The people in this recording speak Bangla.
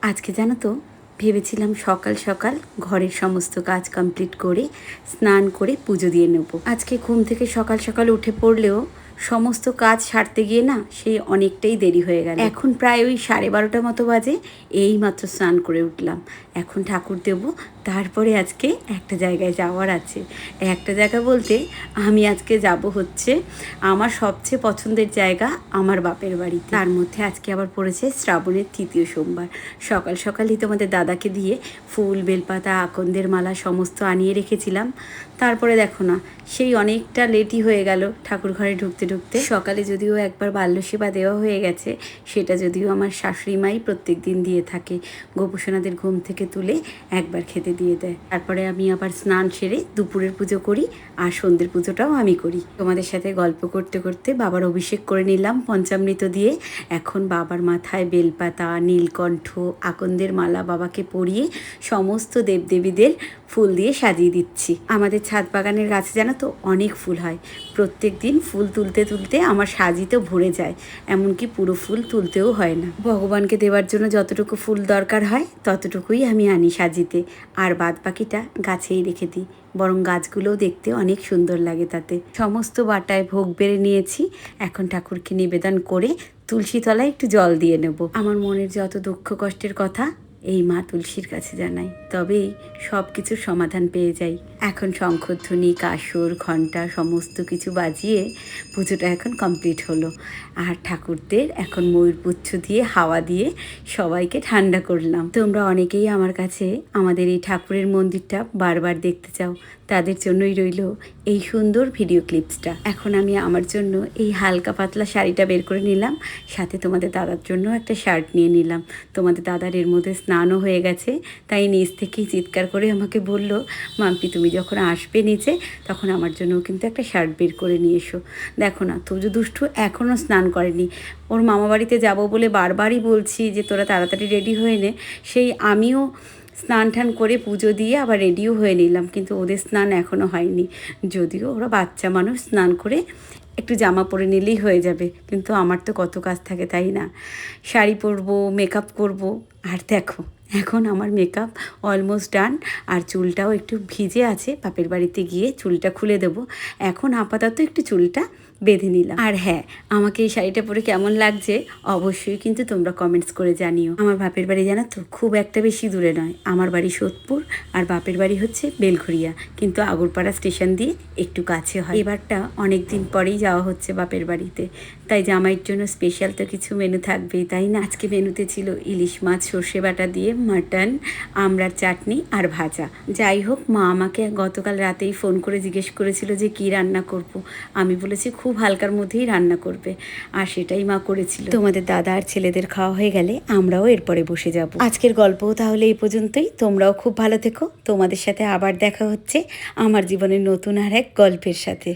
আজকে জানো তো, ভেবেছিলাম সকাল সকাল ঘরের সমস্ত কাজ কমপ্লিট করে স্নান করে পুজো দিয়ে নেব। আজকে ঘুম থেকে সকাল সকাল উঠে পড়লেও সমস্ত কাজ সারতে গিয়ে না সেই অনেকটাই দেরি হয়ে গেল। এখন প্রায় ওই 12:30 মতো বাজে, এই মাত্র স্নান করে উঠলাম। এখন ঠাকুর দেব, তারপরে আজকে একটা জায়গায় যাওয়ার আছে। একটা জায়গা বলতে আমি আজকে যাব হচ্ছে আমার সবচেয়ে পছন্দের জায়গা, আমার বাপের বাড়ি। তার মধ্যে আজকে আবার পড়েছে শ্রাবণের 3য় সোমবার। সকাল সকালই তোমাদের দাদাকে দিয়ে ফুল, বেলপাতা, আকন্দের মালা সমস্ত আনিয়ে রেখেছিলাম। তারপরে দেখো না, সেই অনেকটা লেটই হয়ে গেল ঠাকুর ঘরে ঢুকতে ঢুকতে। সকালে যদিও একবার বাল্যসেবা দেওয়া হয়ে গেছে, সেটা যদিও আমার শাশুড়ি মাই প্রত্যেক দিন দিয়ে থাকে। গোপোষণাদের ঘুম থেকে তুলে একবার খেতে দিয়ে দেয়। তারপরে আমি আবার স্নান সেরে দুপুরের পুজো করি, আর সন্ধ্যের পুজোটাও আমি করি। তোমাদের সাথে গল্প করতে করতে বাবার অভিষেক করে নিলাম পঞ্চামৃত দিয়ে। এখন বাবার মাথায় বেলপাতা, নীলকণ্ঠ, আকন্দের মালা বাবাকে পরিয়ে সমস্ত দেবদেবীদের ফুল দিয়ে সাজিয়ে দিচ্ছি। আমাদের ছাদ বাগানের গাছে জানো তো অনেক ফুল হয়। প্রত্যেক দিন ফুল তুলতে তুলতে আমার সাজিতে ভরে যায়, এমনকি পুরো ফুল তুলতেও হয় না। ভগবানকে দেওয়ার জন্য যতটুকু ফুল দরকার হয় ততটুকুই আমি আনি সাজিতে, আর বাদ বাকিটা গাছেই রেখে দিই। বরং গাছগুলোও দেখতে অনেক সুন্দর লাগে তাতে। সমস্ত বাটায় ভোগ বেড়ে নিয়েছি। এখন ঠাকুরকে নিবেদন করে তুলসী তলায় একটু জল দিয়ে নেব। আমার মনের যত দুঃখ কষ্টের কথা এই মা তুলসীর কাছে জানাই, তবেই সব কিছুর সমাধান পেয়ে যাই। এখন শঙ্খধ্বনি, কাসর, ঘণ্টা সমস্ত কিছু বাজিয়ে পুজোটা এখন কমপ্লিট হলো। আর ঠাকুরদের এখন ময়ূরপুচ্ছ দিয়ে হাওয়া দিয়ে সবাইকে ঠান্ডা করলাম। তোমরা অনেকেই আমার কাছে আমাদের এই ঠাকুরের মন্দিরটা বারবার দেখতে চাও, তাদের জন্যই রইল এই সুন্দর ভিডিও ক্লিপসটা। এখন আমি আমার জন্য এই হালকা পাতলা শাড়িটা বের করে নিলাম, সাথে তোমাদের দাদার জন্য একটা শার্ট নিয়ে নিলাম। তোমাদের দাদার এর মধ্যে স্নানও হয়ে গেছে, তাই নিচ থেকেই চিৎকার করে আমাকে বলল, মাম্পি তুমি যখন আসবে নিচে তখন আমার জন্য কিন্তু একটা শার্ট বের করে নিয়ে এসো। দেখো না, তুজো দুষ্টু এখনও স্নান করেনি। ওর মামা বাড়িতে যাবো বলে বারবারই বলছি যে তোরা তাড়াতাড়ি রেডি হয়ে নে। সেই আমিও স্নান টান করে পুজো দিয়ে আবার রেডিও হয়ে নিলাম, কিন্তু ওদের স্নান এখনও হয়নি। যদিও ওরা বাচ্চা মানুষ, স্নান করে একটু জামা পরে নিলেই হয়ে যাবে, কিন্তু আমার তো কত কাজ থাকে, তাই না? শাড়ি পরবো, মেকআপ করব। আর দেখো এখন আমার মেকআপ অলমোস্ট ডান, আর চুলটাও একটু ভিজে আছে। বাপের বাড়িতে গিয়ে চুলটা খুলে দেবো। এখন আপাতত একটু চুলটা বেঁধে নিলাম। আর হ্যাঁ, আমাকে এই শাড়িটা পরে কেমন লাগছে অবশ্যই কিন্তু তোমরা কমেন্টস করে জানিও। আমার বাপের বাড়ি জানো তো খুব একটা বেশি দূরে নয়। আমার বাড়ি সোদপুর আর বাপের বাড়ি হচ্ছে বেলঘরিয়া, কিন্তু আগরপাড়া স্টেশন দিয়ে একটু কাছে হয়। এবারটা অনেক দিন পরেই যাওয়া হচ্ছে বাপের বাড়িতে, তাই জামাইয়ের জন্য স্পেশাল তো কিছু মেনু থাকবেই, তাই না? আজকে মেনুতে ছিল ইলিশ মাছ সর্ষে বাটা দিয়ে, মাটন, আমড়ার চাটনি আর ভাজা। যাই হোক, মা আমাকে গতকাল রাতেই ফোন করে জিজ্ঞেস করেছিল যে কি রান্না করব। আমি বলেছি খুব হালকার মধ্যেই রান্না করবে, আর সেটাই মা করেছিল। তোমাদের দাদা আর ছেলেদের খাওয়া হয়ে গেলে আমরাও এরপরে বসে যাব। আজকের গল্পও তাহলে এই পর্যন্তই। তোমরাও খুব ভালো থেকো। তোমাদের সাথে আবার দেখা হচ্ছে আমার জীবনের নতুন আর এক গল্পের সাথে।